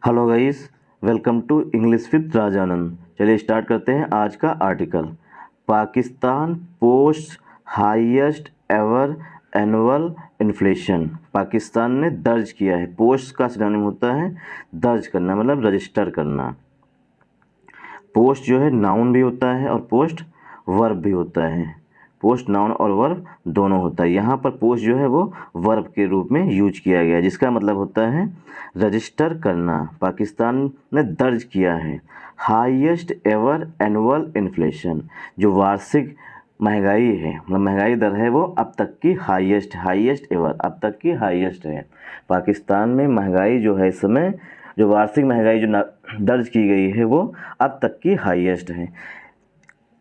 Hello guys, welcome to English with Rajanand. चलिए start करते हैं आज का article. Pakistan post highest ever annual inflation. Pakistan ने दर्ज किया है। पोस्ट का सिनोनिम होता है दर्ज करना, मतलब रजिस्टर करना। पोस्ट जो है नाउन भी होता है और पोस्ट वर्ब भी होता है। पोस्ट नाउन और वर्ब दोनों होता है। यहाँ पर पोस्ट जो है वो वर्ब के रूप में यूज किया गया है, जिसका मतलब होता है रजिस्टर करना। पाकिस्तान ने दर्ज किया है हाईएस्ट एवर एनुअल इन्फ्लेशन, जो वार्षिक महंगाई है, मतलब महंगाई दर है, वो अब तक की हाईएस्ट एवर, अब तक की हाईएस्ट है। पाकिस्तान में महंगाई जो है इस समय, जो वार्षिक महंगाई जो दर्ज की गई है, वो अब तक की हाईएस्ट है।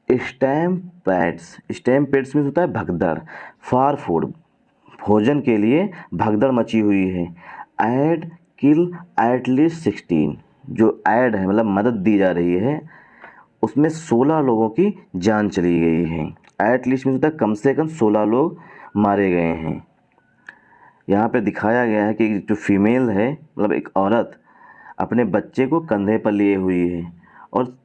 स्टैम्प पैड्स में होता है भगदड़। फॉर फूड, भोजन के लिए भगदड़ मची हुई है। ऐड किल एटलीस्ट 16, जो ऐड है मतलब मदद दी जा रही है, उसमें 16 लोगों की जान चली गई है। एटलीस्ट में होता है कम से कम 16 लोग मारे गए हैं। यहाँ पे दिखाया गया है कि जो फीमेल है, मतलब एक औरत अपने बच्चे को कंधे पर लिए हुई है और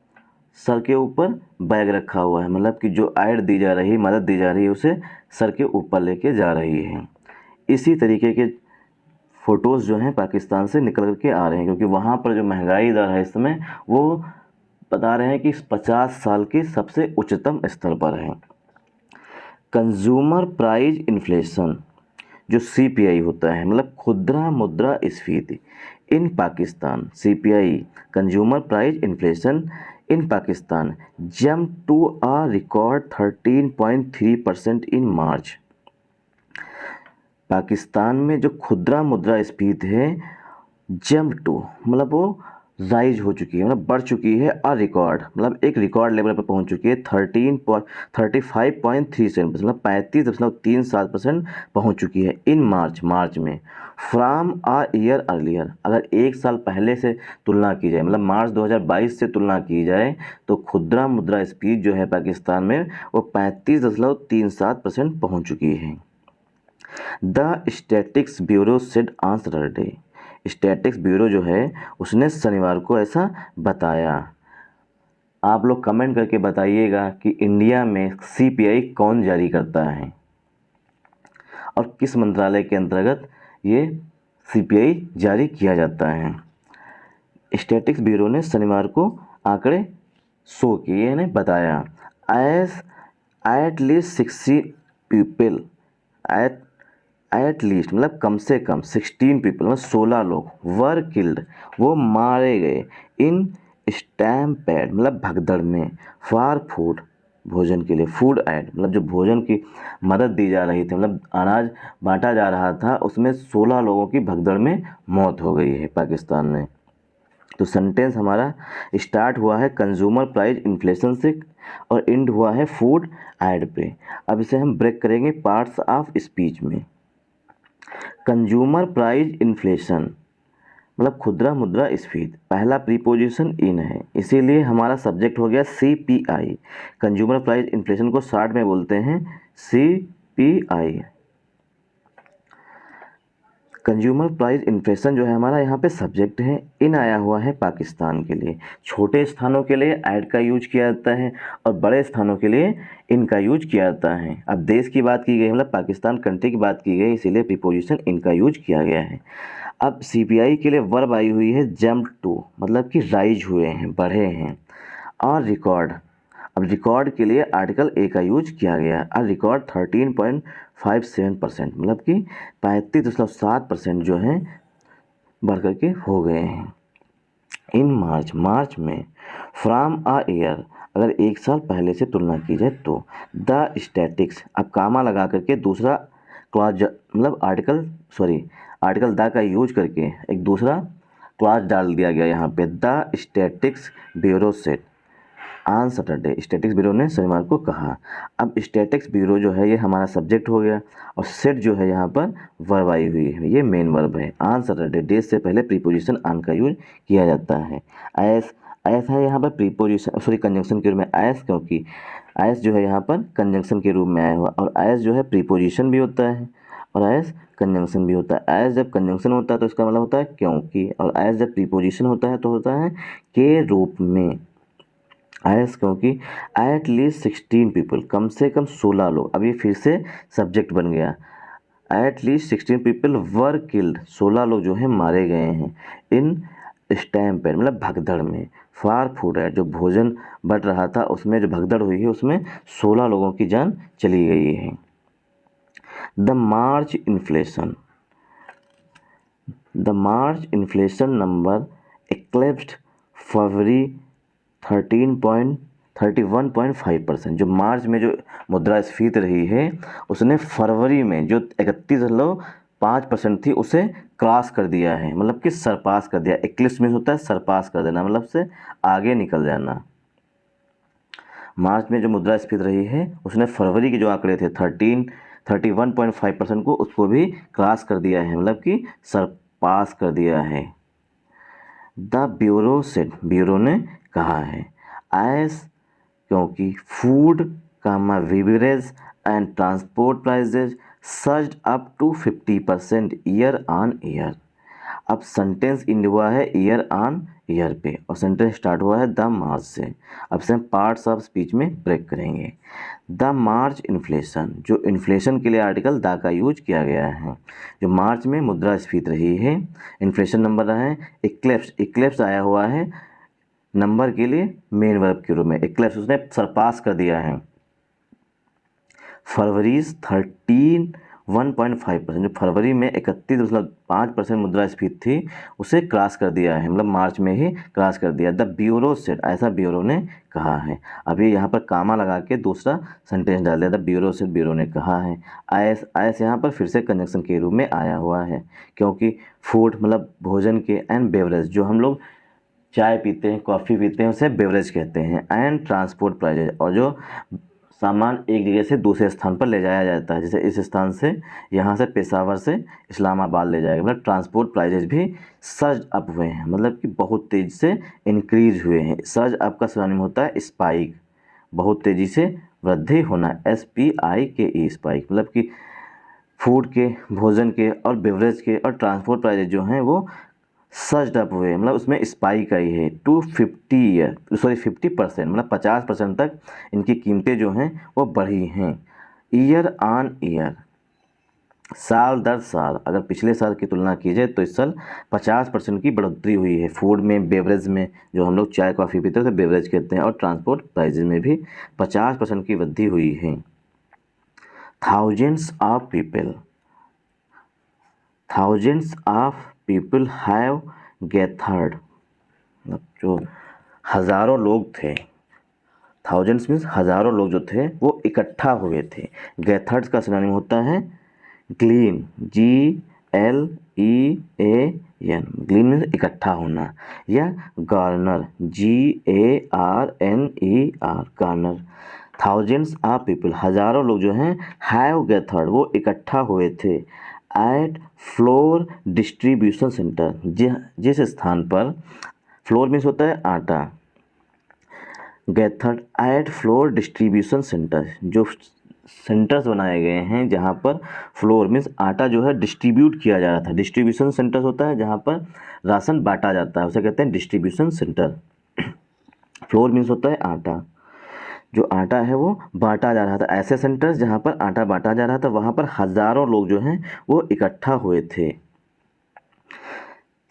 सर के ऊपर बैग रखा हुआ है, मतलब कि जो ऐड दी जा रही है, मदद दी जा रही है, उसे सर के ऊपर लेके जा रही है। इसी तरीके के फ़ोटोज़ जो हैं पाकिस्तान से निकल कर के आ रहे हैं, क्योंकि वहाँ पर जो महंगाई दर है इस समय, वो बता रहे हैं कि 50 साल के सबसे उच्चतम स्तर पर है। कंज्यूमर प्राइस इन्फ्लेशन, जो सीपीआई होता है, मतलब खुदरा मुद्रास्फीति in Pakistan, CPI consumer price inflation in Pakistan jump to a record 13.3% in March. Pakistan में जो खुदरा मुद्रास्फीति है, जंप टू मतलब वो राइज हो चुकी है, मतलब बढ़ चुकी है, और रिकॉर्ड मतलब एक रिकॉर्ड लेवल पर पहुंच चुकी है। 35.37%, मतलब 35.37% पहुंच चुकी है इन मार्च में। फ्राम आ ईयर अर्लियर, अगर एक साल पहले से तुलना की जाए, मतलब मार्च 2022 से तुलना की जाए, तो खुदरा मुद्रास्फीति जो है पाकिस्तान में वो 35.37% पहुँच चुकी है। The statics bureau said on Saturday, statics bureau जो है उसने शनिवार को ऐसा बताया। आप लोग कमेंट करके बताइएगा कि इंडिया में सीपीआई कौन जारी करता है और किस मंत्रालय के अंतर्गत ये सीपीआई जारी किया जाता है। स्टैटिक्स ब्यूरो ने शनिवार को आंकड़े शो किए, यानी बताया। As at least 60 people at least मतलब कम से कम 16 पीपल, मतलब 16 लोग, वर किल्ड वो मारे गए, इन स्टैम्पेड मतलब भगदड़ में, फॉर फूड भोजन के लिए, फूड ऐड मतलब जो भोजन की मदद दी जा रही थी, मतलब अनाज बांटा जा रहा था, उसमें 16 लोगों की भगदड़ में मौत हो गई है पाकिस्तान में। तो सेंटेंस हमारा स्टार्ट हुआ है कंज्यूमर प्राइस इन्फ्लेशन से और एंड हुआ है फूड ऐड पे। अब इसे हम ब्रेक करेंगे पार्ट्स ऑफ स्पीच में। कंज्यूमर प्राइस इन्फ्लेशन मतलब खुदरा मुद्रास्फीति, पहला प्रीपोजिशन इन है, इसीलिए हमारा सब्जेक्ट हो गया सीपीआई। कंज्यूमर प्राइस इन्फ्लेशन को शॉर्ट में बोलते हैं सीपीआई। कंज्यूमर प्राइस इन्फ्लेशन जो है हमारा यहाँ पे सब्जेक्ट है। इन आया हुआ है पाकिस्तान के लिए। छोटे स्थानों के लिए ऐड का यूज किया जाता है और बड़े स्थानों के लिए इन का यूज किया जाता है। अब देश की बात की गई, मतलब पाकिस्तान कंट्री की बात की गई, इसीलिए प्रीपोजिशन इन का यूज किया गया है। अब सीपीआई के लिए वर्ब आई हुई है जंप टू, मतलब कि राइज हुए हैं, बढ़े हैं। और रिकॉर्ड, अब रिकॉर्ड के लिए आर्टिकल ए का यूज किया गया है। और रिकॉर्ड 13.57%, मतलब कि 35.7% जो है बढ़ करके हो गए हैं इन मार्च में। फ्रॉम आ ईयर, अगर एक साल पहले से तुलना की जाए तो। द स्टैटिक्स, अब कामा लगा करके दूसरा क्लॉज मतलब आर्टिकल द का यूज करके एक दूसरा क्लॉज डाल दिया गया यहाँ पे। The statics bureau set on Saturday, statics bureau ने शनिवार को कहा। अब स्टैटिक्स ब्यूरो जो है ये हमारा सब्जेक्ट हो गया और सेट जो है यहाँ पर वर्ब आई हुई है, ये मेन वर्ब है। ऑन सैटरडे, डेज से पहले प्रीपोजिशन ऑन का यूज किया जाता है। एस है यहाँ पर प्रीपोजिशन कंजंक्शन के रूप में एस, क्योंकि एस जो है यहाँ पर कंजंक्शन के रूप में आया हुआ, और एस जो है प्रीपोजिशन भी होता है और एज कंजंक्शन भी होता है। एज जब कंजंक्शन होता है तो इसका मतलब होता है क्योंकि, और एज जब प्रीपोजिशन होता है तो होता है के रूप में। एज क्योंकि एट लीस्ट 16 पीपल, कम से कम 16 लोग, अब ये फिर से सब्जेक्ट बन गया। At least 16 people were killed, 16 लोग जो हैं मारे गए हैं। इन स्टैम्पेड मतलब भगदड़ में। फार फूड है, जो भोजन बट रहा था उसमें जो भगदड़ हुई है उसमें 16 लोगों की जान चली गई है। The March inflation, the March inflation number eclipsed February 31.5%। जो मार्च में जो मुद्रास्फीति रही है उसने फरवरी में जो 31.5% थी उसे क्रॉस कर दिया है, मतलब कि सरपास कर दिया। एक्लिप्स में होता है सरपास कर देना, मतलब से आगे निकल जाना। मार्च में जो मुद्रास्फीति रही है उसने फरवरी के जो आंकड़े थे 31.5% को, उसको भी क्रॉस कर दिया है, मतलब कि सरपास कर दिया है। द ब्यूरो सेड, ब्यूरो ने कहा है, एज क्योंकि food comma beverage and transport prices surged up to 50% year on year. अब सेंटेंस इंड हुआ है ईयर ऑन ईयर पे और सेंटेंस स्टार्ट हुआ है द मार्च से। अब से हम पार्ट्स ऑफ स्पीच में ब्रेक करेंगे। द मार्च इन्फ्लेशन, जो इन्फ्लेशन के लिए आर्टिकल द का यूज किया गया है। जो मार्च में मुद्रास्फीति रही है, इन्फ्लेशन नंबर रहा है इक्लिप्स, इक्लिप्स आया हुआ है नंबर के लिए मेन वर्ब के रूप में। इक्लिप्स उसने सरपास कर दिया है। फरवरी 1.5%, जो फरवरी में 31.5% मुद्रास्फीति थी उसे क्रॉस कर दिया है, मतलब मार्च में ही क्रॉस कर दिया। द ब्यूरो सेड, ऐसा ब्यूरो ने कहा है। अभी यहाँ पर कामा लगा के दूसरा सेंटेंस डाल दिया, द ब्यूरो सेड, ब्यूरो ने कहा है। आयस, आयस यहाँ पर फिर से कंजंक्शन के रूप में आया हुआ है, क्योंकि फूड मतलब भोजन के, एंड बेवरेज जो हम लोग चाय पीते हैं कॉफ़ी पीते हैं उसे बेवरेज कहते हैं, एंड ट्रांसपोर्ट प्राइजेज, और जो सामान एक जगह से दूसरे स्थान पर ले जाया जाता है, जैसे इस स्थान से यहाँ से पेशावर से इस्लामाबाद ले जाएगा, मतलब ट्रांसपोर्ट प्राइजेज भी सर्ज अप हुए हैं, मतलब कि बहुत तेज़ी से इंक्रीज हुए हैं। सर्ज अप का सिनोनिम होता है स्पाइक, बहुत तेज़ी से वृद्धि होना, SPIKE स्पाइक, मतलब कि फूड के, भोजन के और बेवरेज के और ट्रांसपोर्ट प्राइजेज जो हैं वो सर्ज्ड अप हुए, मतलब उसमें स्पाइक आई है टू 50% मतलब 50% तक इनकी कीमतें जो हैं वो बढ़ी हैं। ईयर ऑन ईयर, साल दर साल, अगर पिछले साल की तुलना की जाए तो इस साल 50% की बढ़ोतरी हुई है। फूड में, बेवरेज में, जो हम लोग चाय कॉफ़ी पीते हैं तो बेवरेज कहते हैं, और ट्रांसपोर्ट प्राइजेज में भी 50% की वृद्धि हुई है। थाउजेंड्स ऑफ पीपल हैव गैथर्ड, जो हज़ारों लोग थे, थाउजेंड्स मीन्स हज़ारों लोग जो थे वो इकट्ठा हुए थे। गैथर्ड का सिनोनिम होता है ग्लीन, GLEAN, ग्लीन मीन्स इकट्ठा होना, या Garner, GARNER, Garner. Thousands of people, हज़ारों लोग जो हैं, हैव गैथर्ड, वो इकट्ठा हुए थे, एट फ्लोर डिस्ट्रीब्यूशन सेंटर, जिस स्थान पर, फ्लोर मीन्स होता है आटा, गैथर्ड एट फ्लोर डिस्ट्रीब्यूशन सेंटर, जो सेंटर्स बनाए गए हैं जहाँ पर फ्लोर मीन्स आटा जो है डिस्ट्रीब्यूट किया जा रहा था। डिस्ट्रीब्यूशन सेंटर्स होता है जहाँ पर राशन बांटा जाता है, उसे कहते हैं डिस्ट्रीब्यूशन सेंटर। फ्लोर मीन्स होता है आटा, जो आटा है वो बांटा जा रहा था। ऐसे सेंटर्स जहाँ पर आटा बांटा जा रहा था वहाँ पर हज़ारों लोग जो हैं वो इकट्ठा हुए थे।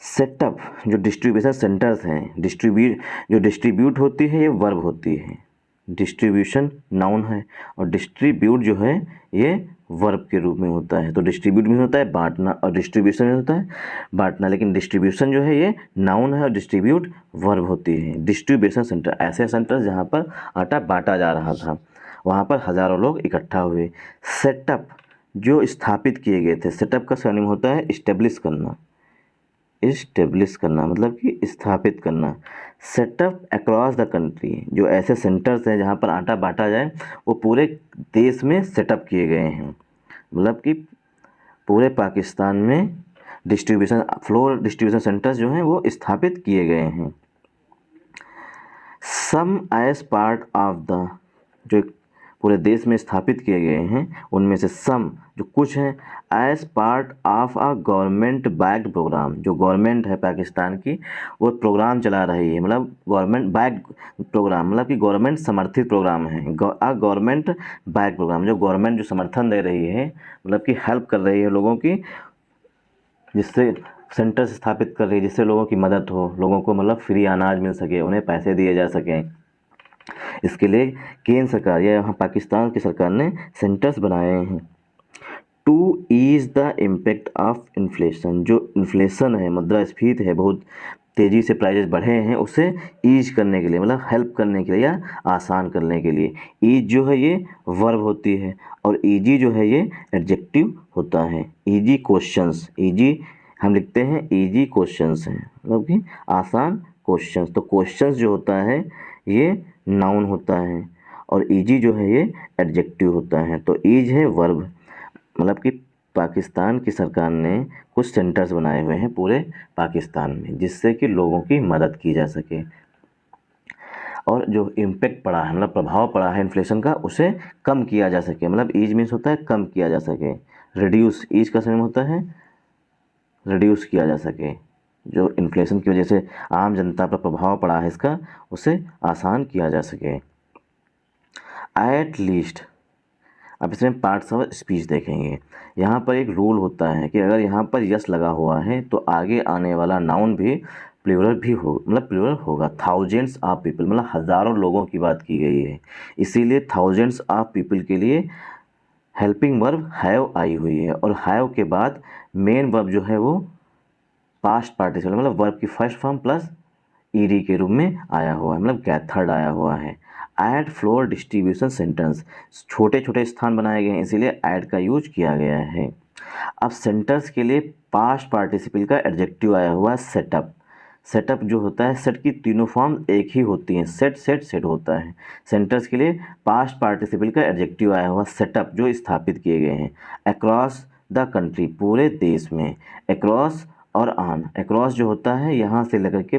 सेटअप, जो डिस्ट्रीब्यूशन सेंटर्स हैं, जो डिस्ट्रीब्यूट होती है ये वर्ब होती है, डिस्ट्रीब्यूशन नाउन है और डिस्ट्रीब्यूट जो है ये वर्ब के रूप में होता है। तो डिस्ट्रीब्यूट में होता है बांटना और डिस्ट्रीब्यूशन में होता है बांटना, लेकिन डिस्ट्रीब्यूशन जो है ये नाउन है और डिस्ट्रीब्यूट वर्ब होती है। डिस्ट्रीब्यूशन सेंटर, ऐसे सेंटर जहाँ पर आटा बांटा जा रहा था वहाँ पर हज़ारों लोग इकट्ठा हुए। सेटअप, जो स्थापित किए गए थे, सेटअप का सिनोनिम होता है इस्टेब्लिश करना, इस्टेब्लिश करना मतलब कि स्थापित करना। सेटअप अक्रॉस द कंट्री, जो ऐसे सेंटर्स हैं जहाँ पर आटा बांटा जाए वो पूरे देश में सेटअप किए गए हैं, मतलब कि पूरे पाकिस्तान में डिस्ट्रीब्यूशन, फ्लोर डिस्ट्रीब्यूशन सेंटर्स जो हैं वो स्थापित किए गए हैं। सम एज पार्ट ऑफ द, जो पूरे देश में स्थापित किए गए हैं, उनमें से सम जो कुछ हैं as part of a government backed program, जो गवर्नमेंट है पाकिस्तान की वो प्रोग्राम चला रही है, मतलब गवर्नमेंट बैक्ड प्रोग्राम, मतलब कि गवर्नमेंट समर्थित प्रोग्राम है, गवर्नमेंट बैक्ड प्रोग्राम, जो गवर्नमेंट जो समर्थन दे रही है, मतलब कि हेल्प कर रही है लोगों की, जिससे सेंटर स्थापित कर रही है, जिससे लोगों की मदद हो, लोगों को मतलब फ्री अनाज मिल सके, उन्हें पैसे दिए जा सकें। इसके लिए केंद्र सरकार या यहाँ पाकिस्तान की सरकार ने सेंटर्स बनाए हैं to ease the impact of inflation. जो इन्फ्लेशन है, मुद्रास्फीति है, बहुत तेज़ी से प्राइजेस बढ़े हैं, उसे ईज करने के लिए, मतलब हेल्प करने के लिए या आसान करने के लिए। ईज जो है ये वर्ब होती है और ईजी जो है ये एडजेक्टिव होता है। ईजी क्वेश्चंस, ईजी हम लिखते हैं ईजी क्वेश्चंस हैं, मतलब कि आसान क्वेश्चंस। तो क्वेश्चंस जो होता है ये नाउन होता है और ईजी जो है ये एडजेक्टिव होता है। तो ईज है वर्ब, मतलब कि पाकिस्तान की सरकार ने कुछ सेंटर्स बनाए हुए हैं पूरे पाकिस्तान में, जिससे कि लोगों की मदद की जा सके और जो इम्पेक्ट पड़ा है, मतलब प्रभाव पड़ा है इन्फ्लेशन का, उसे कम किया जा सके। मतलब ईज मीन्स होता है कम किया जा सके, रिड्यूस, ईज का सिनोनिम होता है रिड्यूस किया जा सके। जो इन्फ्लेशन की वजह से आम जनता पर प्रभाव पड़ा है इसका, उसे आसान किया जा सके। एट लीस्ट, अब इसमें पार्ट्स ऑफ स्पीच देखेंगे। यहाँ पर एक रूल होता है कि अगर यहाँ पर यस लगा हुआ है तो आगे आने वाला नाउन भी प्लूरल भी हो, मतलब प्लूरल होगा। थाउजेंड्स ऑफ पीपल, मतलब हज़ारों लोगों की बात की गई है, इसीलिए थाउजेंड्स ऑफ पीपल के लिए हेल्पिंग वर्ब हैव आई हुई है और हैव के बाद मेन वर्ब जो है वो पास्ट पार्टिसिपल, मतलब वर्ब की फर्स्ट फॉर्म प्लस ईडी के रूप में आया हुआ है, मतलब गैथर्ड आया हुआ है। ऐड फ्लोर डिस्ट्रीब्यूशन सेंटेंस, छोटे छोटे स्थान बनाए गए हैं, इसीलिए ऐड का यूज किया गया है। अब सेंटर्स के लिए पास्ट पार्टिसिपल का एडजेक्टिव आया हुआ है सेटअप। सेटअप जो होता है, सेट की तीनों फॉर्म एक ही होती हैं, सेट सेट सेट होता है। सेंटर्स के लिए पास्ट पार्टिसिपल का एडजेक्टिव आया हुआ सेटअप जो स्थापित किए गए हैं। अक्रॉस द कंट्री, पूरे देश में। अक्रॉस और ऑन, अक्रॉस जो होता है यहाँ से लेकर के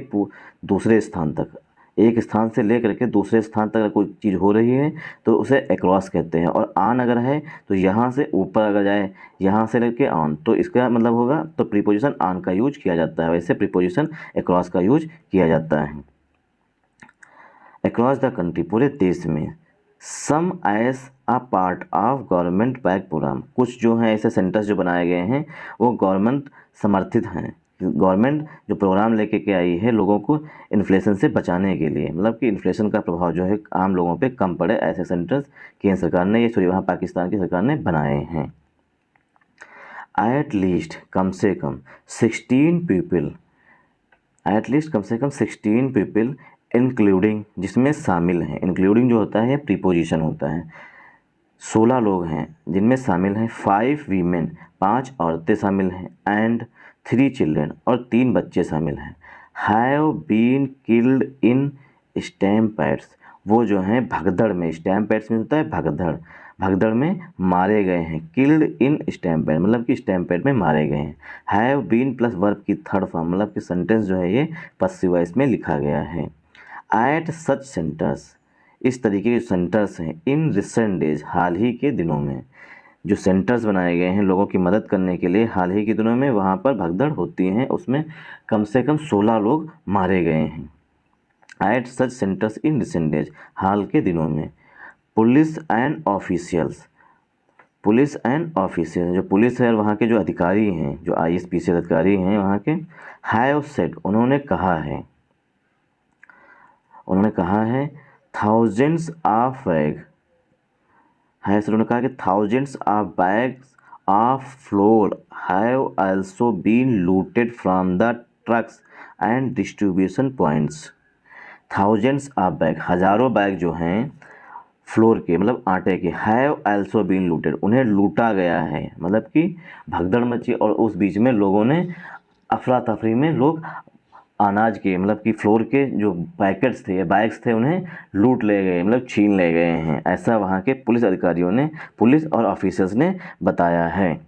दूसरे स्थान तक, एक स्थान से लेकर के दूसरे स्थान तक अगर कोई चीज़ हो रही है तो उसे अक्रॉस कहते हैं। और ऑन अगर है तो यहाँ से ऊपर अगर जाए, यहाँ से लेकर ऑन, तो इसका मतलब होगा तो प्रीपोजिशन ऑन का यूज किया जाता है, वैसे प्रीपोजिशन अक्रॉस का यूज किया जाता है। अक्रॉस द कंट्री, पूरे देश में। Some as a part of government back programme, कुछ जो हैं ऐसे सेंटर्स जो बनाए गए हैं वो गवर्नमेंट समर्थित हैं। गवर्नमेंट जो प्रोग्राम लेके के आई है लोगों को इन्फ्लेशन से बचाने के लिए, मतलब कि इन्फ्लेशन का प्रभाव जो है आम लोगों पे कम पड़े, ऐसे सेंटर्स केंद्र सरकार ने, ये वहाँ पाकिस्तान की सरकार ने बनाए हैं। एट लीस्ट, कम से कम 16 पीपल, एट लीस्ट कम से कम 16 पीपल इंक्लूडिंग, जिसमें शामिल हैं। इंक्लूडिंग जो होता है प्रीपोजिशन होता है। 16 लोग हैं जिनमें शामिल हैं 5 वीमेन, 5 औरतें शामिल हैं, एंड 3 चिल्ड्रेन, और 3 बच्चे शामिल हैं। हैव बीन किल्ड इन स्टैम्पेड्स, वो जो हैं भगदड़ में, स्टैम्पेड्स में होता है भगदड़, भगदड़ में मारे गए हैं। किल्ड इन स्टैम्पेड, मतलब कि स्टैम्पेड में मारे गए हैं। हैव बीन प्लस वर्ब की थर्ड फॉर्म, मतलब कि सेंटेंस जो है ये पसिव वॉइस में लिखा गया है। एट सच सेंटर्स, इस तरीके के सेंटर्स हैं इन रिसेंट डेज, हाल ही के दिनों में जो सेंटर्स बनाए गए हैं लोगों की मदद करने के लिए हाल ही के दिनों में, वहाँ पर भगदड़ होती हैं, उसमें कम से कम 16 लोग मारे गए हैं। At such centres in recent days, हाल के दिनों में। Police and officials, police and official, जो पुलिस है और वहाँ के जो अधिकारी हैं, जो ISPC अधिकारी हैं वहाँ के, हैव सेड, उन्होंने कहा है, उन्होंने कहा है थाउजेंड्स ऑफ बैग, है सर, उन्होंने कहा कि thousands of bags of flour have also been looted from the trucks and distribution points. Thousands of bag, हज़ारों बैग जो हैं फ्लोर के, मतलब आटे के, हैव आल्सो बीन लूटेड, उन्हें लूटा गया है, मतलब कि भगदड़ मची और उस बीच में लोगों ने अफरा तफरी में लोग अनाज के, मतलब कि फ्लोर के जो पैकेट्स थे या बैग्स थे उन्हें लूट ले गए, मतलब छीन ले गए हैं, ऐसा वहाँ के पुलिस अधिकारियों ने, पुलिस और ऑफिसर्स ने बताया है।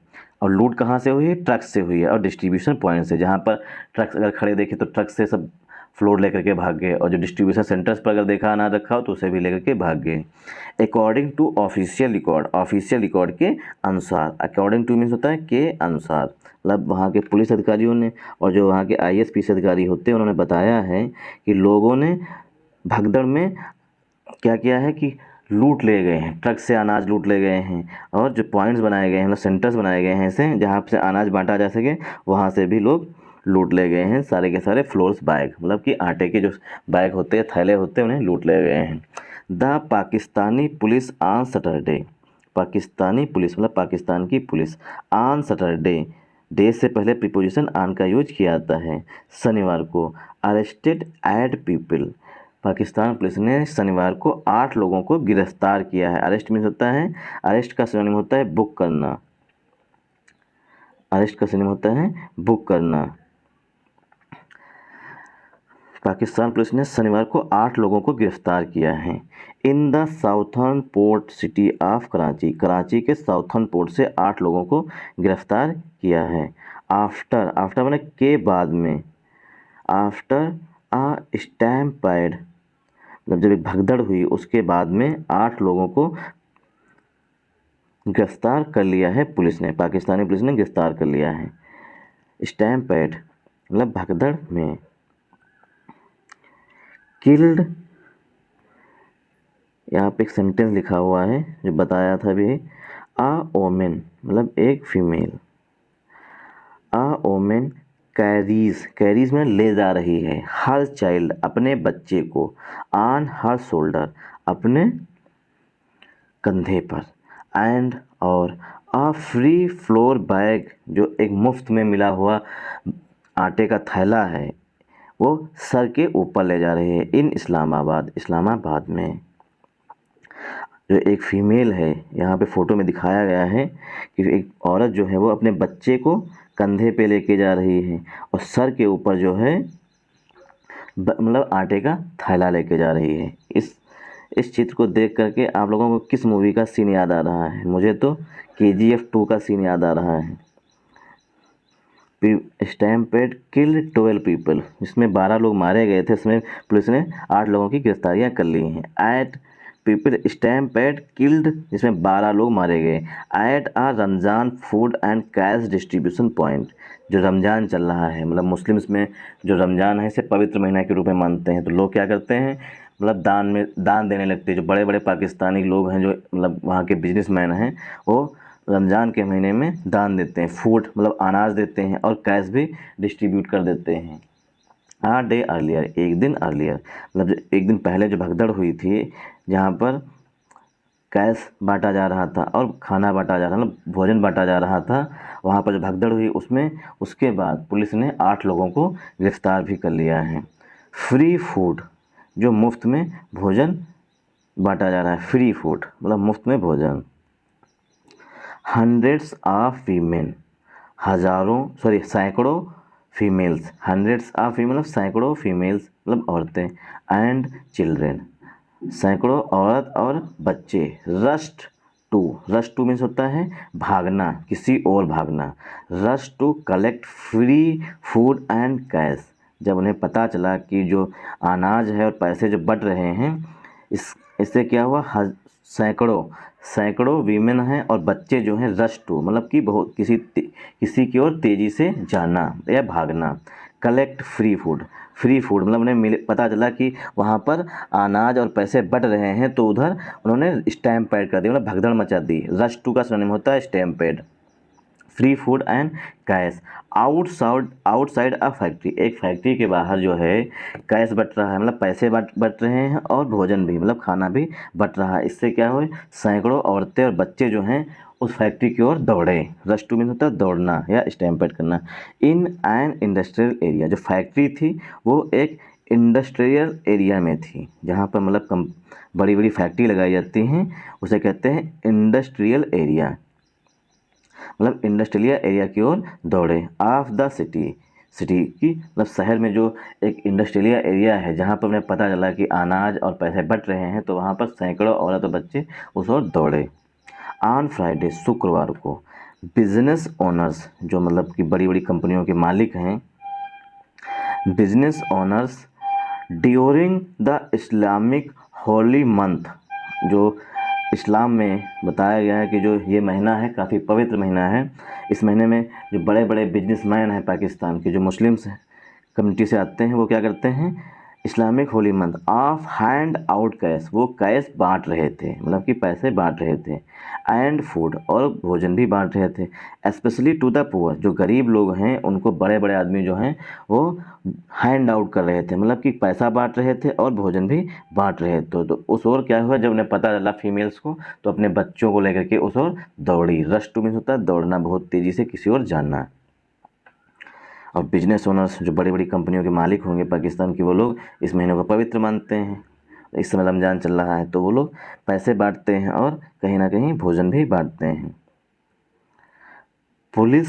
और लूट कहाँ से हुई है? ट्रक से हुई है और डिस्ट्रीब्यूशन पॉइंट से, जहाँ पर ट्रक्स अगर खड़े देखे तो ट्रक से सब फ्लोर लेकर के भाग गए, और जो डिस्ट्रीब्यूशन सेंटर्स पर अगर देखा अनाज रखा हो तो उसे भी लेकर के भाग गए। According to official record, official record के अनुसार, अकॉर्डिंग टू मीन्स होता है के अनुसार, मतलब वहाँ के पुलिस अधिकारियों ने और जो वहाँ के IAS PC अधिकारी होते हैं उन्होंने बताया है कि लोगों ने भगदड़ में क्या किया है कि लूट ले गए हैं, ट्रक से अनाज लूट ले गए हैं, और जो पॉइंट्स बनाए गए हैं, मतलब सेंटर्स बनाए गए हैं ऐसे जहाँ से अनाज बांटा जा सके, वहाँ से भी लोग लूट ले गए हैं सारे के सारे फ्लोर्स बैग, मतलब कि आटे के जो बैग होते हैं, थैले होते हैं, उन्हें लूट ले गए हैं। The Pakistani police on Saturday, Pakistani police मतलब पाकिस्तान की पुलिस, ऑन सैटरडे, डे से पहले प्रीपोजिशन ऑन का यूज किया जाता है, शनिवार को, अरेस्टेड 8 पीपल, पाकिस्तान पुलिस ने शनिवार को 8 लोगों को गिरफ्तार किया है। अरेस्ट मीन्स होता है, अरेस्ट का सिनोनिम होता है बुक करना, अरेस्ट का सिनोनिम होता है बुक करना। पाकिस्तान पुलिस ने शनिवार को 8 लोगों को गिरफ्तार किया है। In the southern port city of Karachi, Karachi के साउथर्न पोर्ट से 8 लोगों को गिरफ्तार किया है। आफ्टर, आफ्टर मैंने के बाद में, आफ्टर आ स्टैम्पेड, मतलब जब एक भगदड़ हुई उसके बाद में 8 लोगों को गिरफ्तार कर लिया है पुलिस ने, पाकिस्तानी पुलिस ने गिरफ्तार कर लिया है। स्टैम्पेड मतलब भगदड़ में। किल्ड, यहाँ पे एक सेंटेंस लिखा हुआ है जो बताया था अभी, आ ओमेन मतलब एक फीमेल, आ ओमेन कैरीज, कैरीज में ले जा रही है, हर चाइल्ड अपने बच्चे को, ऑन हर शोल्डर अपने कंधे पर, एंड और आ फ्री फ्लोर बैग जो एक मुफ्त में मिला हुआ आटे का थैला है वो सर के ऊपर ले जा रहे हैं, इन इस्लामाबाद, इस्लामाबाद में। जो एक फ़ीमेल है यहाँ पे फ़ोटो में दिखाया गया है कि एक औरत जो है वो अपने बच्चे को कंधे पे लेके जा रही है और सर के ऊपर जो है मतलब आटे का थैला लेके जा रही है। इस चित्र को देख करके आप लोगों को किस मूवी का सीन याद आ रहा है? मुझे तो KGF 2 का सीन याद आ रहा है। स्टैम्पेड किल्ड 12 पीपल, इसमें 12 लोग मारे गए थे, इसमें पुलिस ने 8 लोगों की गिरफ्तारियां कर ली हैं। एट पीपल स्टैम्पेड किल्ड, जिसमें 12 लोग मारे गए। At a Ramzan food and cash distribution point, जो रमज़ान चल रहा है, मतलब मुस्लिम्स में जो रमज़ान है इसे पवित्र महीना के रूप में मानते हैं, तो लोग क्या करते हैं मतलब दान देने लगते हैं। जो बड़े बड़े पाकिस्तानी लोग हैं जो मतलब वहाँ के बिजनेसमैन हैं वो रमज़ान के महीने में दान देते हैं, फूड मतलब अनाज देते हैं और कैश भी डिस्ट्रीब्यूट कर देते हैं। आ डे अर्लियर, एक दिन अर्लियर, मतलब एक दिन पहले जो भगदड़ हुई थी जहाँ पर कैश बांटा जा रहा था और खाना बांटा जा रहा था, मतलब भोजन बांटा जा रहा था, वहाँ पर जो भगदड़ हुई उसमें उसके बाद पुलिस ने 8 लोगों को गिरफ्तार भी कर लिया है। फ्री फूड, जो मुफ्त में भोजन बांटा जा रहा है, फ्री फूड मतलब मुफ्त में भोजन। हंड्रेड्स ऑफ वीमेन, सैकड़ों फीमेल्स, हंड्रेड्स ऑफ फीमेल मतलब सैकड़ों फीमेल्स मतलब औरतें, एंड चिल्ड्रेन, सैकड़ों औरत और बच्चे। रस्ट टू मीन्स होता है भागना, किसी और भागना। Rush to collect free food and cash, जब उन्हें पता चला कि जो अनाज है और पैसे जो बट रहे हैं इससे क्या हुआ, सैकड़ों वीमेन हैं और बच्चे जो हैं, रश टू मतलब कि बहुत किसी की ओर तेज़ी से जाना या भागना। कलेक्ट फ्री फूड मतलब उन्हें पता चला कि वहाँ पर अनाज और पैसे बट रहे हैं तो उधर उन्होंने स्टैम्पेड कर दिया, मतलब भगदड़ मचा दी। रश टू का सिनोनिम होता है stampede. Free food and cash. Outside a factory, एक फैक्ट्री के बाहर जो है कैश बट रहा है, मतलब पैसे बट रहे हैं और भोजन भी मतलब खाना भी बट रहा है। इससे क्या हुए, सैकड़ों औरतें और बच्चे जो हैं उस फैक्ट्री की ओर दौड़े। रश टू मीन होता है दौड़ना या स्टैम्पेड करना। इन एन इंडस्ट्रियल एरिया, जो फैक्ट्री थी वो एक इंडस्ट्रियल एरिया में थी जहाँ पर मतलब बड़ी बड़ी फैक्ट्री लगाई जाती हैं, उसे कहते हैं इंडस्ट्रियल एरिया, मतलब इंडस्ट्रियल एरिया की ओर दौड़े। ऑफ द सिटी की मतलब शहर में जो एक इंडस्ट्रियल एरिया है जहाँ पर उन्हें पता चला कि अनाज और पैसे बट रहे हैं तो वहाँ पर सैकड़ों औरत और बच्चे उस ओर दौड़े। ऑन फ्राइडे, शुक्रवार को, बिजनेस ओनर्स, जो मतलब कि बड़ी बड़ी कंपनियों के मालिक हैं, business owners during the Islamic Holi month, जो इस्लाम में बताया गया है कि जो ये महीना है काफ़ी पवित्र महीना है। इस महीने में जो बड़े बड़े बिजनेसमैन हैं पाकिस्तान के, जो मुस्लिम्स कम्युनिटी से आते हैं, वो क्या करते हैं, Islamic Holi month of hand out cash, वो कैश बांट रहे थे, मतलब कि पैसे बांट रहे थे, एंड फूड, और भोजन भी बांट रहे थे, स्पेशली टू द पुअर, जो गरीब लोग हैं उनको बड़े बड़े आदमी जो हैं वो हैंड आउट कर रहे थे, मतलब कि पैसा बांट रहे थे और भोजन भी बांट रहे थे। तो उस ओर क्या हुआ, जब उन्हें पता चला फीमेल्स को, तो अपने बच्चों को लेकर के उस ओर दौड़ी। रश टू मीन्स होता है दौड़ना, बहुत तेज़ी से किसी ओर जाना। और बिजनेस ओनर्स, जो बड़ी बड़ी कंपनियों के मालिक होंगे पाकिस्तान के, वो लोग इस महीने को पवित्र मानते हैं। इस समय रमज़ान चल रहा है तो वो लोग पैसे बांटते हैं और कहीं ना कहीं भोजन भी बांटते हैं। पुलिस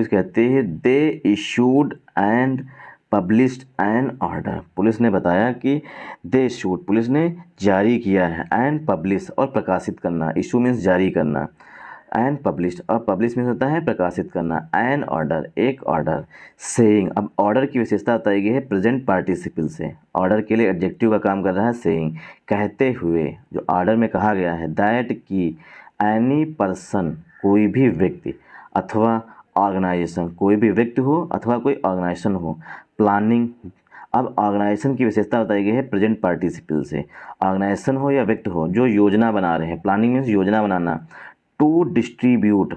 कहती है they issued and published an order. Police ने बताया कि दे इशूड, पुलिस ने जारी किया है, एंड पब्लिश और प्रकाशित करना, इशू मीन्स जारी करना, एंड पब्लिश्ड, और पब्लिश मीन्स होता है प्रकाशित करना, एन ऑर्डर, एक ऑर्डर, सेइंग। अब ऑर्डर की विशेषता बताई गई है प्रेजेंट पार्टिसिपल से। ऑर्डर के लिए एडजेक्टिव का काम कर रहा है सेइंग, कहते हुए। जो ऑर्डर में कहा गया है दैट की एनी पर्सन, कोई भी व्यक्ति, अथवा ऑर्गेनाइजेशन, कोई भी व्यक्ति हो अथवा कोई ऑर्गेनाइजेशन हो, प्लानिंग। अब ऑर्गेनाइजेशन की विशेषता बताई गई है प्रेजेंट पार्टिसिपल से। ऑर्गेनाइजेशन हो या व्यक्ति हो जो योजना बना रहे हैं, प्लानिंग मीन्स योजना बनाना, टू डिस्ट्रीब्यूट,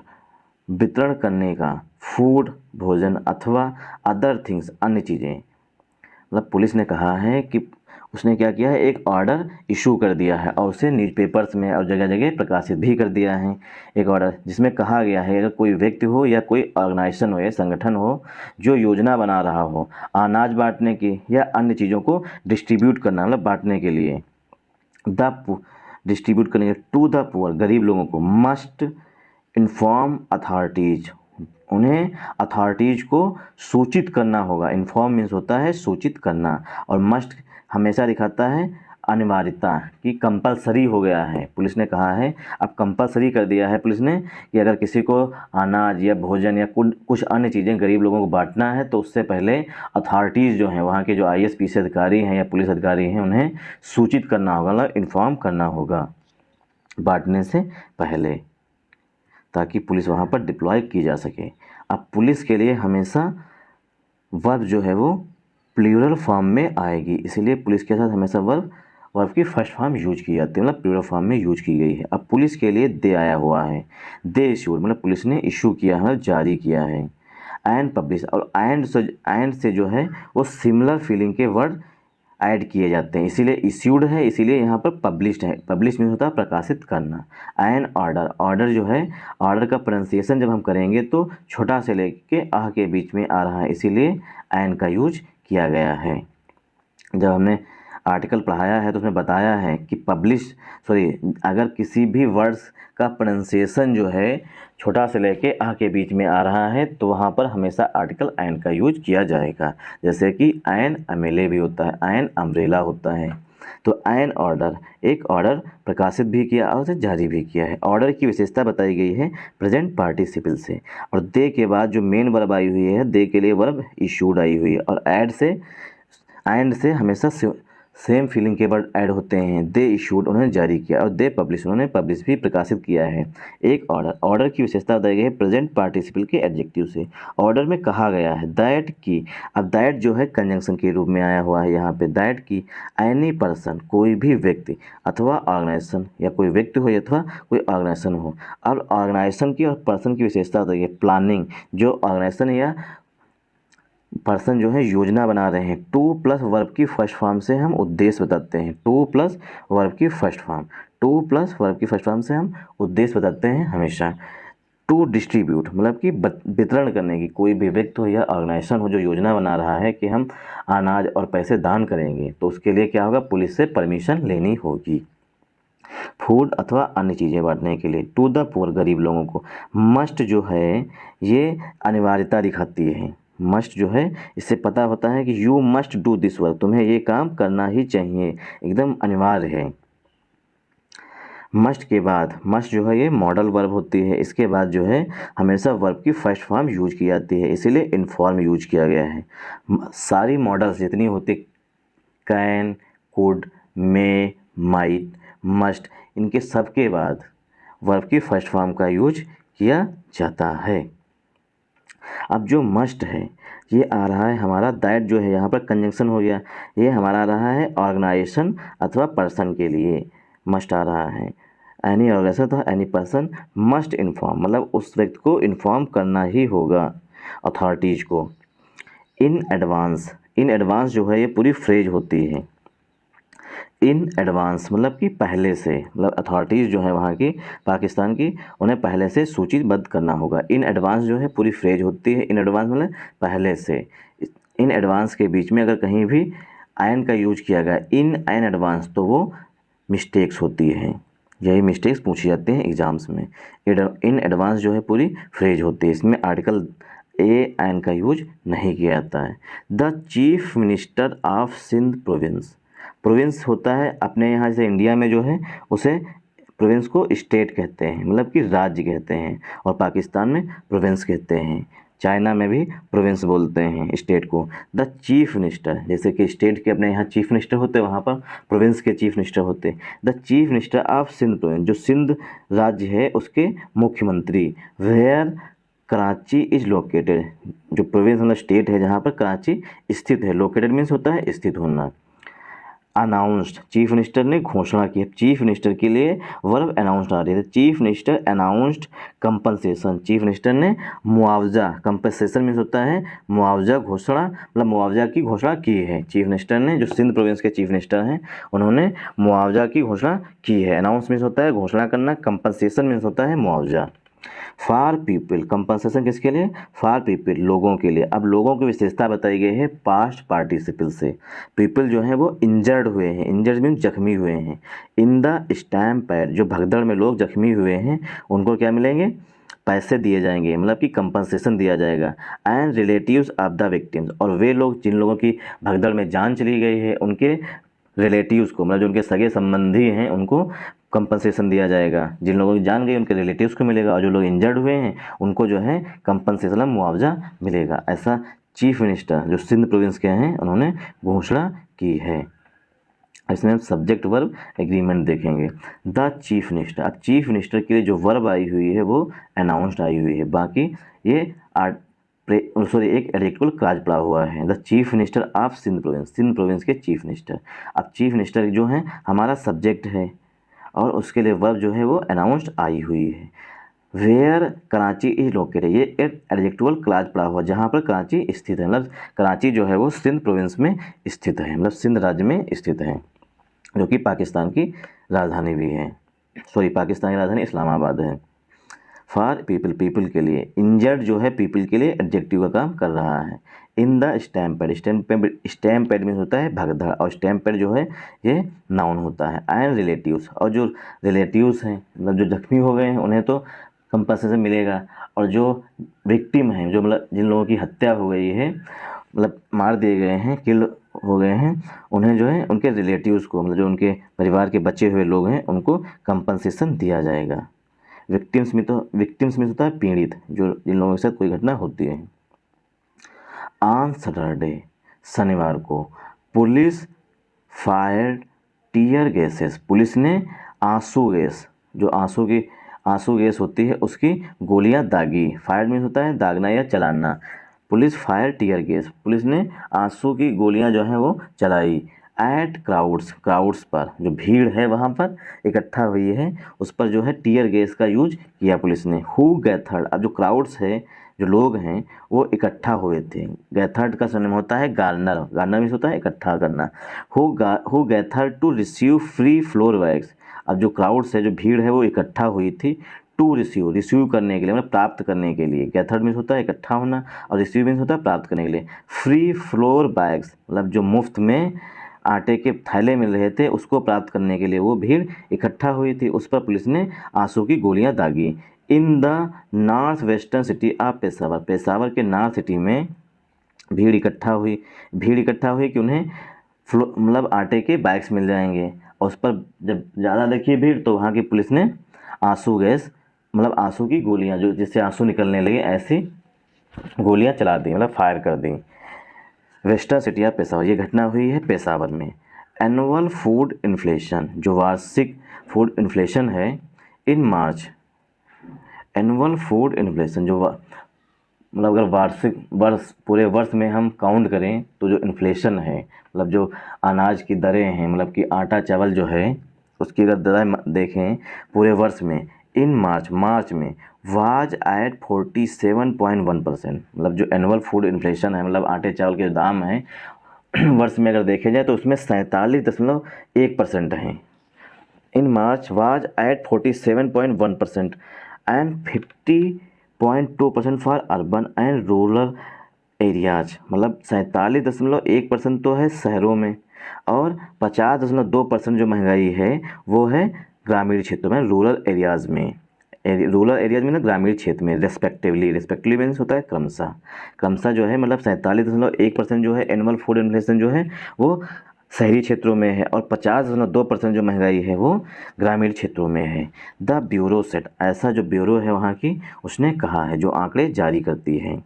वितरण करने का, फूड, भोजन, अथवा अदर थिंग्स, अन्य चीज़ें। मतलब पुलिस ने कहा है कि उसने क्या किया है, एक ऑर्डर इशू कर दिया है और उसे न्यूज़पेपर्स में और जगह जगह प्रकाशित भी कर दिया है। एक ऑर्डर जिसमें कहा गया है अगर कोई व्यक्ति हो या कोई ऑर्गेनाइजेशन हो या संगठन हो जो योजना बना रहा हो अनाज बांटने की या अन्य चीज़ों को डिस्ट्रीब्यूट करना, मतलब बांटने के लिए, डिस्ट्रीब्यूट करने टू द पुअर, गरीब लोगों को, मस्ट इन्फॉर्म अथॉरिटीज, उन्हें अथॉरिटीज़ को सूचित करना होगा। इन्फॉर्म मीन्स होता है सूचित करना, और मस्ट हमेशा दिखाता है अनिवार्यता कि कंपलसरी हो गया है। पुलिस ने कहा है, अब कंपलसरी कर दिया है पुलिस ने कि अगर किसी को अनाज या भोजन या कुछ अन्य चीज़ें गरीब लोगों को बांटना है तो उससे पहले अथॉरिटीज़ जो हैं, वहाँ के जो IAS PCS अधिकारी हैं या पुलिस अधिकारी हैं, उन्हें सूचित करना होगा, मतलब इन्फॉर्म करना होगा बांटने से पहले, ताकि पुलिस वहाँ पर डिप्लॉय की जा सके। अब पुलिस के लिए हमेशा वर्ब जो है वो प्लूरल फॉर्म में आएगी, इसलिए पुलिस के साथ हमेशा वर्ब की फर्स्ट फॉर्म यूज की जाती है, मतलब प्लूरल फॉर्म में यूज की गई है। अब पुलिस के लिए दे आया हुआ है, दे इशूड, मतलब पुलिस ने इशू किया है, जारी किया है। एंड पब्लिश, और एंड से जो है वो सिमिलर फीलिंग के वर्ड ऐड किए जाते हैं, इसीलिए इश्यूड है, इसीलिए यहाँ पर पब्लिश्ड है। पब्लिश मीन्स होता है प्रकाशित करना। एन ऑर्डर, ऑर्डर जो है, ऑर्डर का प्रोनाउंसिएशन जब हम करेंगे तो छोटा से लेके आह के बीच में आ रहा है, इसीलिए एन का यूज किया गया है। जब हमने आर्टिकल पढ़ाया है तो उसमें बताया है कि अगर किसी भी वर्ड्स का प्रोनाउंसिएशन जो है छोटा से लेके आ के बीच में आ रहा है तो वहाँ पर हमेशा आर्टिकल एन का यूज किया जाएगा। जैसे कि एन अमेले भी होता है, एन अम्ब्रेला होता है। तो एन ऑर्डर, एक ऑर्डर प्रकाशित भी किया और उसे जारी भी किया है। ऑर्डर की विशेषता बताई गई है प्रेजेंट पार्टिसिपल से, और दे के बाद जो मेन वर्ब आई हुई है, दे के लिए वर्ब इशूड आई हुई है, और एंड से हमेशा सेम फीलिंग के वर्ड ऐड होते हैं। दे इशूड, उन्होंने जारी किया, और दे पब्लिश, उन्होंने पब्लिश भी प्रकाशित किया है। एक ऑर्डर की विशेषता बताई गई है प्रेजेंट पार्टिसिपल के एडजेक्टिव से। ऑर्डर में कहा गया है दैट की, अब दैट जो है कंजंक्शन के रूप में आया हुआ है यहाँ पे, दैट की एनी पर्सन, कोई भी व्यक्ति अथवा ऑर्गेनाइजेशन, या कोई व्यक्ति हो अथवा कोई ऑर्गेनाइजेशन हो। अब ऑर्गेनाइजेशन की और पर्सन की विशेषता बताइए प्लानिंग, जो ऑर्गेनाइजेशन या पर्सन जो है योजना बना रहे हैं। टू प्लस वर्ब की फर्स्ट फॉर्म से हम उद्देश्य बताते हैं, टू प्लस वर्ब की फर्स्ट फॉर्म से हम उद्देश्य बताते हैं हमेशा। टू डिस्ट्रीब्यूट, मतलब कि वितरण करने की, कोई भी व्यक्ति हो या ऑर्गेनाइजेशन हो जो योजना बना रहा है कि हम अनाज और पैसे दान करेंगे, तो उसके लिए क्या होगा, पुलिस से परमिशन लेनी होगी। फूड अथवा अन्य चीज़ें बांटने के लिए। टू द पुअर, गरीब लोगों को। मस्ट जो है ये अनिवार्यता दिखाती है, मस्ट जो है इससे पता होता है कि you must do this work, तुम्हें ये काम करना ही चाहिए, एकदम अनिवार्य है। मस्ट के बाद, मस्ट जो है ये मॉडल वर्ब होती है, इसके बाद जो है हमेशा वर्ब की फर्स्ट फॉर्म यूज की जाती है, इसीलिए इनफॉर्म यूज किया गया है। सारी मॉडल्स जितनी होती, can, could, may, might, must, इनके सब के बाद वर्ब की फर्स्ट फॉर्म का यूज किया जाता है। अब जो मस्ट है ये आ रहा है हमारा, दैट जो है यहाँ पर कंजंक्शन हो गया, ये हमारा आ रहा है ऑर्गेनाइजेशन अथवा पर्सन के लिए मस्ट आ रहा है। एनी ऑर्गेनाइजेशन अथवा एनी पर्सन मस्ट इन्फॉर्म, मतलब उस व्यक्ति को इन्फॉर्म करना ही होगा अथॉरिटीज़ को। इन एडवांस, इन एडवांस जो है ये पूरी फ्रेज होती है। इन एडवांस मतलब कि पहले से, मतलब अथॉरिटीज़ जो है वहाँ की, पाकिस्तान की, उन्हें पहले से सूचीबद्ध करना होगा। इन एडवांस जो है पूरी फ्रेज होती है। इन एडवांस मतलब पहले से। इन एडवांस के बीच में अगर कहीं भी आयन का यूज किया गया, इन एन एडवांस, तो वो मिस्टेक्स होती हैं। यही मिस्टेक्स पूछी जाती हैं एग्जाम्स में। इन एडवांस जो है पूरी फ्रेज होती है, इसमें आर्टिकल ए एन का यूज नहीं किया जाता है। The chief minister of Sindh province, province होता है अपने यहाँ से इंडिया में जो है उसे प्रोविंस को स्टेट कहते हैं, मतलब कि राज्य कहते हैं, और पाकिस्तान में प्रोविंस कहते हैं। चाइना में भी प्रोविंस बोलते हैं स्टेट को। द चीफ मिनिस्टर, जैसे कि स्टेट के अपने यहाँ चीफ मिनिस्टर होते हैं, वहाँ पर प्रोविंस के चीफ मिनिस्टर होते हैं। The chief minister of Sindh province, जो सिंध राज्य है उसके मुख्यमंत्री। वेयर कराची इज लोकेटेड, जो प्रोविंस मतलब स्टेट है जहाँ पर कराची स्थित है। लोकेटेड मीन्स होता है स्थित होना। अनाउंस्ड, चीफ मिनिस्टर ने घोषणा की। चीफ मिनिस्टर के लिए वर्ब अनाउंस्ड आ रही है। Chief minister announced compensation, chief minister ने मुआवजा, कंपनसेशन मीन्स होता है मुआवजा, घोषणा मतलब मुआवजा की घोषणा की है। चीफ मिनिस्टर ने, जो सिंध प्रोविंस के चीफ मिनिस्टर हैं, उन्होंने मुआवजा की घोषणा की है। अनाउंस मीन्स होता है घोषणा करना, कंपनसेशन मीन्स होता है मुआवजा। फॉर पीपल, कंपनसेशन किसके लिए? फॉर पीपल, लोगों के लिए। अब लोगों की विशेषता बताई गई है पास्ट पार्टिसिपल से। पीपल जो है वो इंजर्ड हुए हैं, इंजर्ड मीन जख्मी हुए हैं। इन द स्टैम्पेड, जो भगदड़ में लोग जख्मी हुए हैं उनको क्या मिलेंगे? पैसे दिए जाएंगे, मतलब कि कंपनसेशन दिया जाएगा। And relatives of the victims, और वे लोग जिन लोगों की भगदड़ में जान चली गई है उनके रिलेटिव्स को, मतलब जो उनके सगे संबंधी हैं उनको कंपनसेशन दिया जाएगा। जिन लोगों की जान गई उनके रिलेटिव्स को मिलेगा, और जो लोग इंजर्ड हुए हैं उनको जो है कंपनसेशन मुआवजा मिलेगा। ऐसा चीफ मिनिस्टर जो सिंध प्रोविंस के हैं उन्होंने घोषणा की है। इसमें हम सब्जेक्ट वर्ब एग्रीमेंट देखेंगे। द चीफ मिनिस्टर, अब चीफ मिनिस्टर के लिए जो वर्ब आई हुई है वो अनाउंस्ड आई हुई है। बाकी ये एक एडजेक्टिव क्लॉज पड़ा हुआ है। The chief minister of Sindh province, Sindh province के चीफ मिनिस्टर। अब चीफ मिनिस्टर जो है हमारा सब्जेक्ट है, और उसके लिए वर्ब जो है वो अनाउंस्ड आई हुई है। वेयर कराची इज लोकेटेड, ये एक एडजेक्टिवल क्लॉज पड़ा हुआ, जहाँ पर कराची स्थित है, मतलब कराची जो है वो सिंध प्रोविंस में स्थित है, मतलब सिंध राज्य में स्थित है, जो कि पाकिस्तान की राजधानी भी है। पाकिस्तान की राजधानी इस्लामाबाद है। फॉर पीपल, पीपल के लिए। इंजर्ड जो है पीपल के लिए एडजेक्टिव का काम कर रहा है। In the stampede, stampede means होता है भगदड़, और स्टैम्पेड जो है ये नाउन होता है। एंड रिलेटिव्स, और जो रिलेटिव्स हैं मतलब जो जख्मी हो गए हैं उन्हें तो कंपनसेशन मिलेगा, और जो विक्टिम हैं, जो मतलब जिन लोगों की हत्या हो गई है, मतलब मार दिए गए हैं, किल हो गए हैं, उन्हें जो है उनके रिलेटिव्स को, मतलब जो उनके परिवार के बचे हुए लोग हैं उनको कंपनसेशन दिया जाएगा। विक्टिम्स में होता है पीड़ित, जो जिन लोगों के साथ कोई घटना होती है। ऑन सैटरडे, शनिवार को, police fired tear gases, police ने आंसू गैस, जो आंसू गैस होती है उसकी गोलियां दागी। फायर्ड मीन्स होता है दागना या चलाना। Police fire tear gas, police ने आंसू की गोलियां जो है वो चलाई। एट क्राउड्स पर, जो भीड़ है वहाँ पर इकट्ठा हुई है उस पर जो है टीयर गैस का यूज किया पुलिस ने। हु गैथर्ड, अब जो क्राउड्स है, जो लोग हैं वो इकट्ठा हुए थे। गैथर्ड का सिनोनिम होता है गार्नर, गार्नर मीन्स होता है इकट्ठा करना। Who gathered to receive free flour bags, अब जो क्राउड्स है, जो भीड़ है वो इकट्ठा हुई थी टू रिसीव करने के लिए, मतलब प्राप्त करने के लिए। गैथर्ड मीन्स होता है इकट्ठा होना, और रिसीव मीन्स होता है प्राप्त करने के लिए। फ्री फ्लोर बैग्स, मतलब जो मुफ्त में आटे के थैले मिल रहे थे उसको प्राप्त करने के लिए वो भीड़ इकट्ठा हुई थी, उस पर पुलिस ने आंसू की गोलियां दागी। In the north western city of Peshawar, Peshawar के नॉर्थ सिटी में भीड़ इकट्ठा हुई कि उन्हें मतलब आटे के बैग्स मिल जाएंगे, और उस पर जब ज़्यादा देखी भीड़ तो वहाँ की पुलिस ने आंसू गैस मतलब आंसू की गोलियाँ जो जिससे आंसू निकलने लगे ऐसी गोलियाँ चला दी मतलब फायर कर दी। वेस्टर्न सिटी ऑफ पेशावर, ये घटना हुई है पेशावर में। एनुअल फूड इन्फ्लेशन, जो वार्षिक फूड इन्फ्लेशन है इन मार्च। एनुअल फूड इन्फ्लेशन जो मतलब अगर वार्षिक वर्ष पूरे वर्ष में हम काउंट करें तो जो इन्फ्लेशन है मतलब जो अनाज की दरें हैं मतलब कि आटा चावल जो है उसकी अगर दरें देखें पूरे वर्ष में इन मार्च में वाज एट 47.1%। मतलब जो एनुअल फूड इन्फ्लेशन है मतलब आटे चावल के दाम हैं वर्ष में अगर देखे जाए तो उसमें 47.1% हैं। In March was at 47.1% and 50.2% for urban and rural areas. मतलब 47.1% तो है शहरों में और 50.2% जो महंगाई है वो है ग्रामीण क्षेत्रों में, रूरल एरियाज़ में। रूरल एरियाज में ना ग्रामीण क्षेत्र में रेस्पेक्टिवली मीन्स होता है क्रमशः जो है मतलब 47.1% जो है एनुअल फूड इन्फ्लेशन जो है वो शहरी क्षेत्रों में है और 50.2% जो महंगाई है वो ग्रामीण क्षेत्रों में है। द ब्यूरो सेट, ऐसा जो ब्यूरो है वहाँ की उसने कहा है, जो आंकड़े जारी करती है।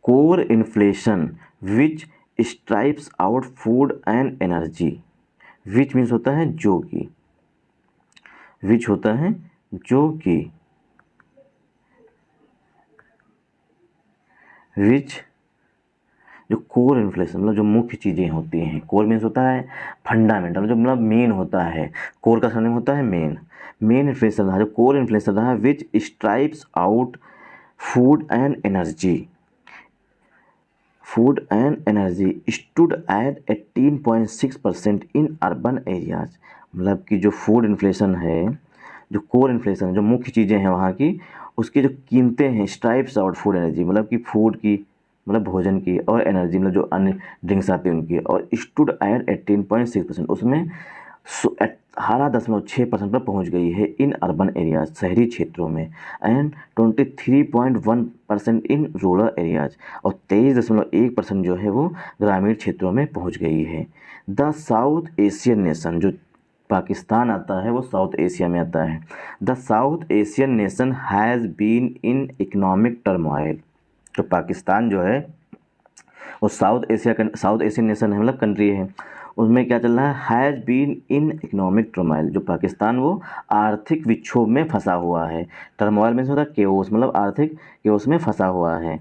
Core inflation which stripes out food and energy. Which means होता है जो कि, विच होता है जो कि, विच जो कोर इन्फ्लेशन मतलब जो मुख्य चीज़ें होती हैं। कोर मीन्स होता है फंडामेंटल, जो मतलब मेन होता है। कोर का सरनेम होता है मेन इन्फ्लेशन रहा जो कोर इन्फ्लेशन रहा which stripes out food and energy stood at 18.6% in urban areas. मतलब कि जो फूड इन्फ्लेशन है, जो कोर इन्फ्लेशन है, जो मुख्य चीज़ें हैं वहाँ की, उसकी जो कीमतें हैं स्ट्राइप्स आउट फूड एनर्जी मतलब कि फूड की मतलब भोजन की और एनर्जी मतलब जो अन्य ड्रिंक्स आती हैं उनकी, और स्टूड एट 18.6% उसमें 18.6% पर पहुंच गई है इन अर्बन एरियाज शहरी क्षेत्रों में एंड 23.1% इन रूरल एरियाज, और 23.1% जो है वो ग्रामीण क्षेत्रों में पहुंच गई है। द साउथ एशियन नेशन, जो पाकिस्तान आता है वो साउथ एशिया में आता है। The South Asian nation has been in economic turmoil. तो पाकिस्तान जो है वो साउथ एशियन नेशन है मतलब कंट्री है, उसमें क्या चल रहा है, has been in economic turmoil. जो पाकिस्तान वो आर्थिक विक्षोभ में फंसा हुआ है। टर्मोइल मीन्स होता है केओस, मतलब आर्थिक केओस में फंसा हुआ है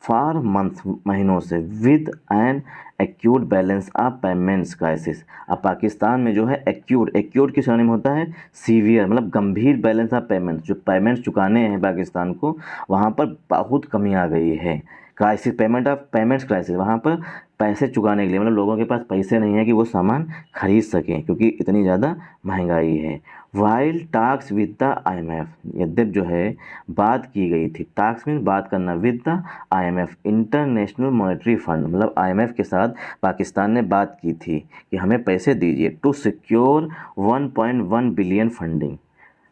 फॉर मंथ्स महीनों से with an acute balance of payments crisis. अब पाकिस्तान में जो है एक्यूट की श्रेणी में होता है सीवियर मतलब गंभीर बैलेंस ऑफ पेमेंट्स, जो पेमेंट्स चुकाने हैं पाकिस्तान को वहाँ पर बहुत कमी आ गई है। क्राइसिस पेमेंट्स क्राइसिस, वहाँ पर पैसे चुकाने के लिए मतलब लोगों के पास पैसे नहीं है कि वो सामान खरीद सकें क्योंकि इतनी ज़्यादा महंगाई है। While talks with the IMF, यद्यप जो है बात की गई थी, टॉक्स मीन्स बात करना, with the IMF international monetary fund, मतलब IMF के साथ पाकिस्तान ने बात की थी कि हमें पैसे दीजिए टू सिक्योर 1.1 बिलियन फंडिंग,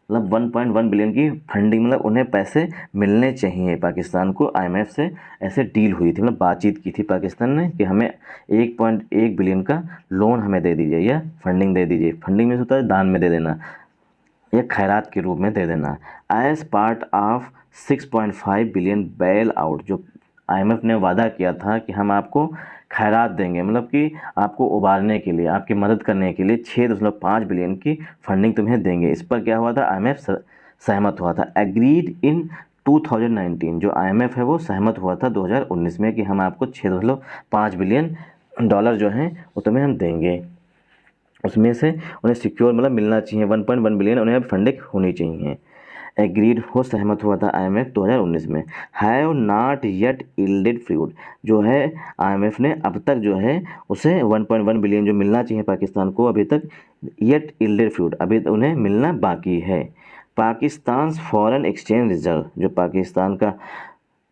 मतलब 1.1 बिलियन की फंडिंग, मतलब उन्हें पैसे मिलने चाहिए पाकिस्तान को। IMF से ऐसे डील हुई थी मतलब बातचीत की थी पाकिस्तान ने कि हमें 1.1 बिलियन का लोन हमें दे दीजिए या फंडिंग दे दीजिए। फंडिंग में होता है दान में दे देना या खैरात के रूप में दे देना। As part of 6.5 billion bail out, जो IMF ने वादा किया था कि हम आपको खैरात देंगे मतलब कि आपको उबारने के लिए, आपकी मदद करने के लिए 6.5 बिलियन की फंडिंग तुम्हें देंगे। इस पर क्या हुआ था, IMF सहमत हुआ था। एग्रीड इन 2019, जो IMF है वो सहमत हुआ था 2019 में कि हम आपको 6.5 बिलियन डॉलर जो हैं वो तुम्हें हम देंगे। उसमें से उन्हें सिक्योर मतलब मिलना चाहिए 1.1 बिलियन, उन्हें फंडिंग होनी चाहिए। एग्रीड हो सहमत हुआ था IMF 2019 में। Have not yet yielded fruit, जो है IMF ने अब तक जो है उसे 1.1 बिलियन जो मिलना चाहिए पाकिस्तान को अभी तक येट यील्डेड फ्रूट अभी उन्हें मिलना बाकी है। पाकिस्तान फॉरेन एक्सचेंज रिजर्व, जो पाकिस्तान का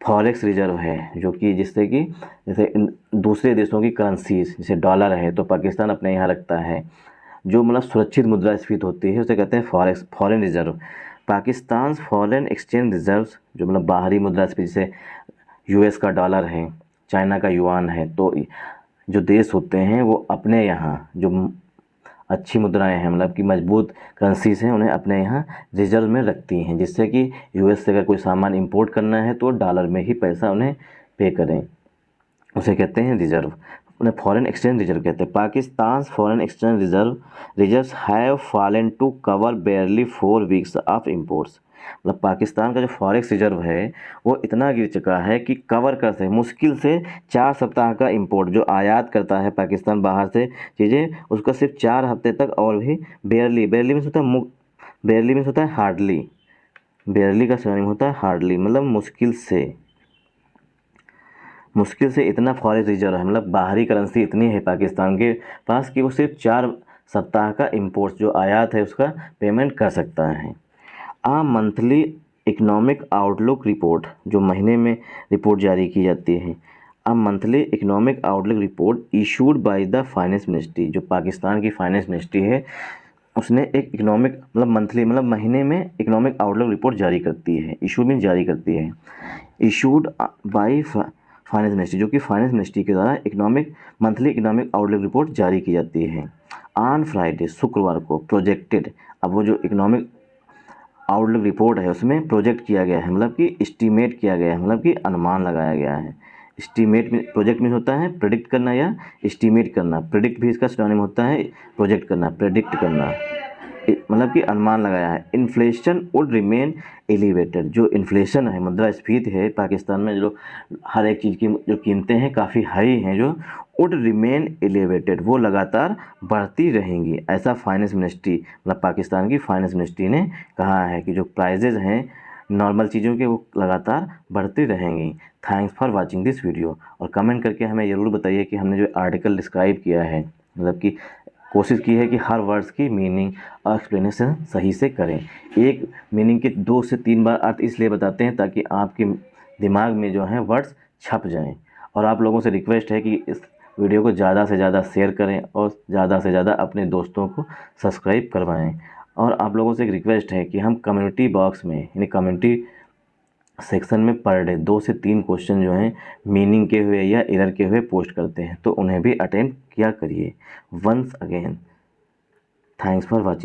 फॉरेक्स रिजर्व है, जो कि जिससे कि जैसे दूसरे देशों की करेंसी जैसे डॉलर है तो पाकिस्तान अपने यहाँ रखता है, जो मतलब सुरक्षित मुद्रास्फीति होती है उसे कहते हैं foreign reserve. Pakistan foreign exchange reserve, जो मतलब बाहरी मुद्रास्फीति जैसे US का डॉलर है, चाइना का युआन है, तो जो देश होते हैं वो अपने यहाँ जो अच्छी मुद्राएं हैं, मतलब कि मजबूत करेंसीज हैं, उन्हें अपने यहाँ रिजर्व में रखती हैं, जिससे कि यूएस से अगर कोई सामान इंपोर्ट करना है तो डॉलर में ही पैसा उन्हें पे करें, उसे कहते हैं रिजर्व। उन्हें फॉरेन एक्सचेंज रिजर्व कहते हैं। Pakistan foreign exchange reserves have fallen to cover barely 4 weeks of imports. मतलब पाकिस्तान का जो फॉरेक्स रिजर्व है वो इतना गिर चुका है कि कवर कर सके मुश्किल से 4 सप्ताह का इंपोर्ट, जो आयात करता है पाकिस्तान बाहर से चीज़ें, उसका सिर्फ 4 हफ्ते तक, और भी बेयरली मीन्स होता है बेयरली मीन्स होता है हार्डली, बेयरली का सिनोनिम होता है हार्डली, मतलब मुश्किल से इतना फॉरेक्स रिजर्व है, मतलब बाहरी करेंसी इतनी है पाकिस्तान के पास कि वो सिर्फ 4 सप्ताह का इंपोर्ट जो आयात है उसका पेमेंट कर सकता है। मंथली इकोनॉमिक आउटलुक रिपोर्ट, जो महीने में रिपोर्ट जारी की जाती है, monthly economic outlook report issued by the finance ministry, जो पाकिस्तान की फाइनेंस मिनिस्ट्री है उसने एक इकोनॉमिक मतलब मंथली मतलब महीने में इकोनॉमिक आउटलुक रिपोर्ट जारी करती है। इशू मीन जारी करती है, इशूड बाय फाइनेंस मिनिस्ट्री, जो कि फाइनेंस मिनिस्ट्री के द्वारा मंथली इकोनॉमिक आउटलुक रिपोर्ट जारी की जाती है। ऑन फ्राइडे, शुक्रवार को, प्रोजेक्टेड, अब वो जो इकोनॉमिक आउटलुक रिपोर्ट है उसमें प्रोजेक्ट किया गया है, मतलब कि एस्टीमेट किया गया है, मतलब कि अनुमान लगाया गया है। एस्टीमेट में प्रोजेक्ट में होता है प्रेडिक्ट करना या एस्टीमेट करना, प्रेडिक्ट भी इसका सिनोनिम होता है प्रोजेक्ट करना, प्रेडिक्ट करना, मतलब कि अनुमान लगाया है। इन्फ्लेशन वुड रिमेन एलिवेटेड, जो इन्फ्लेशन है, मुद्रास्फीति है पाकिस्तान में, जो हर एक चीज़ की जो कीमतें हैं काफ़ी हाई हैं, जो वुड रिमेन एलिवेटेड, वो लगातार बढ़ती रहेंगी, ऐसा फाइनेंस मिनिस्ट्री मतलब पाकिस्तान की फाइनेंस मिनिस्ट्री ने कहा है कि जो प्राइजेज़ हैं नॉर्मल चीज़ों के वो लगातार बढ़ती रहेंगी। Thanks for watching this video, और कमेंट करके हमें ज़रूर बताइए कि हमने जो आर्टिकल डिस्क्राइब किया है, मतलब कि कोशिश की है कि हर वर्ड्स की मीनिंग और एक्सप्लेनेशन सही से करें। एक मीनिंग के 2 से 3 बार अर्थ इसलिए बताते हैं ताकि आपके दिमाग में जो है वर्ड्स छप जाएं। और आप लोगों से रिक्वेस्ट है कि इस वीडियो को ज़्यादा से ज़्यादा शेयर करें और ज़्यादा से ज़्यादा अपने दोस्तों को सब्सक्राइब करवाएं। और आप लोगों से एक रिक्वेस्ट है कि हम कम्युनिटी बॉक्स में यानी कम्युनिटी सेक्शन में पर डे 2 से 3 क्वेश्चन जो हैं मीनिंग के हुए या एरर के हुए पोस्ट करते हैं, तो उन्हें भी अटेम्प्ट किया करिए। Once again thanks for watching.